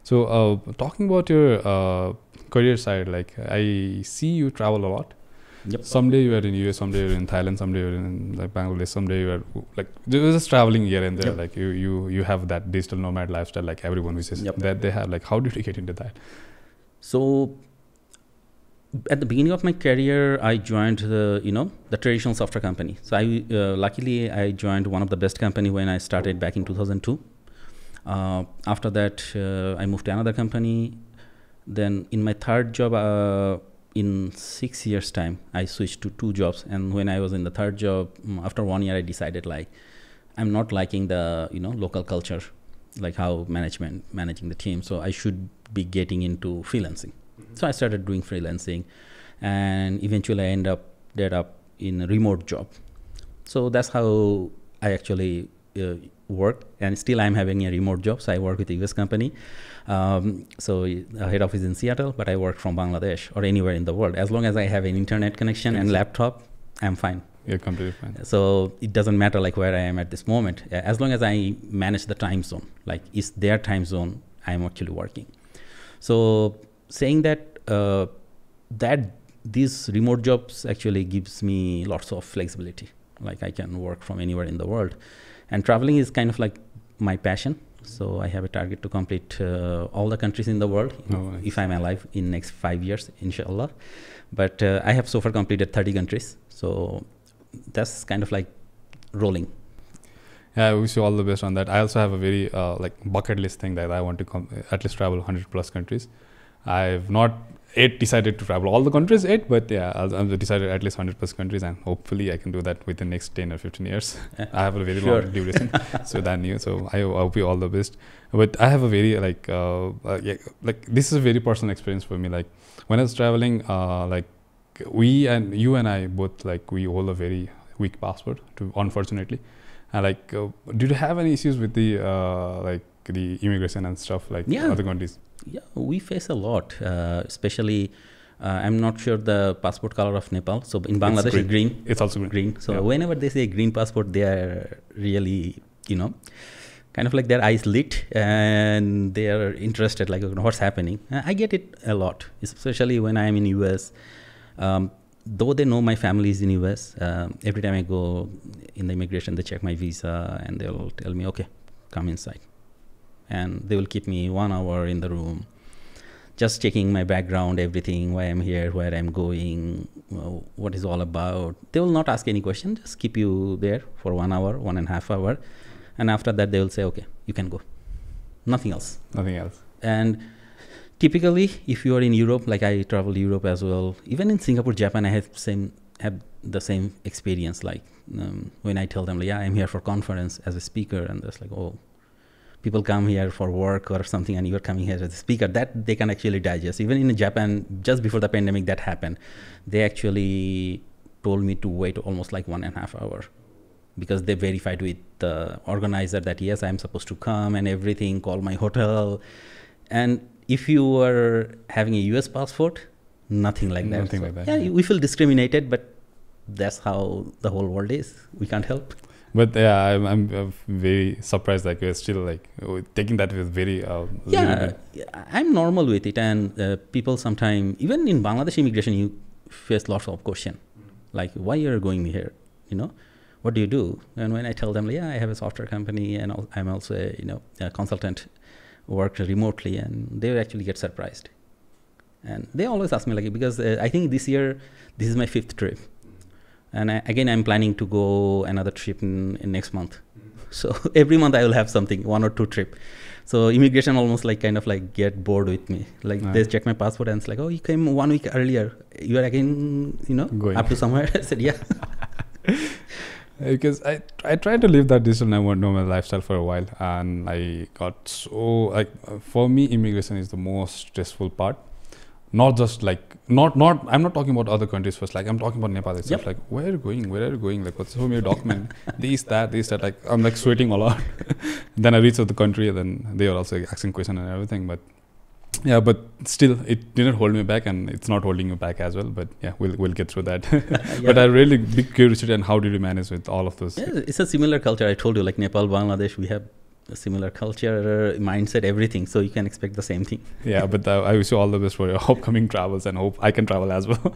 So talking about your career side, like I see you travel a lot. Yep. Someday you are in US, someday you're in Thailand, someday you're in like Bangladesh, someday you are like just traveling here and there. Yep. Like you have that digital nomad lifestyle, like everyone wishes that they have. Like how did you get into that? So at the beginning of my career, I joined the traditional software company. So luckily I joined one of the best company when I started back in 2002. After that, I moved to another company. Then in my third job, in 6 years' time, I switched to 2 jobs. And when I was in the third job, after 1 year, I decided like I'm not liking the local culture, like how managing the team. So I should be getting into freelancing. So I started doing freelancing, and eventually I ended up in a remote job. So that's how I actually work, and still I'm having a remote job. So I work with a US company. So head office in Seattle, but I work from Bangladesh or anywhere in the world. As long as I have an internet connection and laptop, I'm fine. You're completely fine. So it doesn't matter like where I am at this moment. As long as I manage the time zone, like it's their time zone, I'm actually working. So saying that these remote jobs actually gives me lots of flexibility. Like I can work from anywhere in the world, and traveling is kind of like my passion. So I have a target to complete all the countries in the world if I'm alive in next 5 years, inshallah. But I have so far completed 30 countries. So that's kind of like rolling. Yeah, I wish you all the best on that. I also have a very like bucket list thing that I want to at least travel 100 plus countries. I've not yet decided to travel all the countries yet, but yeah, I've decided at least 100 plus countries, and hopefully I can do that within the next 10 or 15 years. I have a very long duration, so than you. So I hope you all the best. But I have a very like this is a very personal experience for me. Like when I was traveling, like you and I both, like we hold a very weak passport, unfortunately. And like, did you have any issues with the like the immigration and stuff, like other countries? Yeah, we face a lot, especially I'm not sure the passport color of Nepal. So in Bangladesh, it's green. It's also green. So whenever they say green passport, they are really, kind of like their eyes lit and they are interested, like what's happening. I get it a lot, especially when I'm in US. Though they know my family is in US, every time I go in the immigration, they check my visa and they'll tell me, okay, come inside. And they will keep me 1 hour in the room, just checking my background, everything, why I'm here, where I'm going, what is all about. They will not ask any question, just keep you there for 1 hour, 1.5 hours. And after that, they will say, okay, you can go. Nothing else. Nothing else. And typically, if you are in Europe, like I travel Europe as well, even in Singapore, Japan, I have the same experience. Like when I tell them, like, yeah, I'm here for conference as a speaker, and it's like, oh, people come here for work or something, and you're coming here as a speaker. That they can actually digest. Even in Japan, just before the pandemic that happened, they actually told me to wait almost like 1.5 hours because they verified with the organizer that yes, I'm supposed to come and everything, call my hotel. And if you are having a US passport, nothing like that. Nothing like that. Yeah, we feel discriminated, but that's how the whole world is. We can't help. But yeah, I'm very surprised that you're still like taking that with very I'm normal with it. And people sometimes, even in Bangladesh immigration, you face lots of questions. Like, why you're going here? What do you do? And when I tell them, yeah, I have a software company and I'm also a consultant, work remotely, and they actually get surprised. And they always ask me, like, because I think this year, this is my 5th trip. And I'm planning to go another trip in next month. So every month I will have something, 1 or 2 trips. So immigration almost like kind of like get bored with me. Like they check my passport and it's like, oh, you came 1 week earlier. You are again, going up to somewhere. I said, yeah. Because I tried to live that digital nomad lifestyle for a while, and I got so like for me immigration is the most stressful part. Not just like I'm not talking about other countries first. Like I'm talking about Nepal itself. Yep. Like where are you going? Like what's your document? this that. Like I'm like sweating a lot. Then I reach out the country, and then they are also asking questions and everything. But yeah, but still it didn't hold me back, and it's not holding you back as well. But yeah, we'll get through that. But I really big curiosity, and how did you manage with all of those? Yeah, it's a similar culture. I told you, like Nepal, Bangladesh, we have similar culture, mindset, everything. So you can expect the same thing. Yeah, but I wish you all the best for your upcoming travels and hope I can travel as well.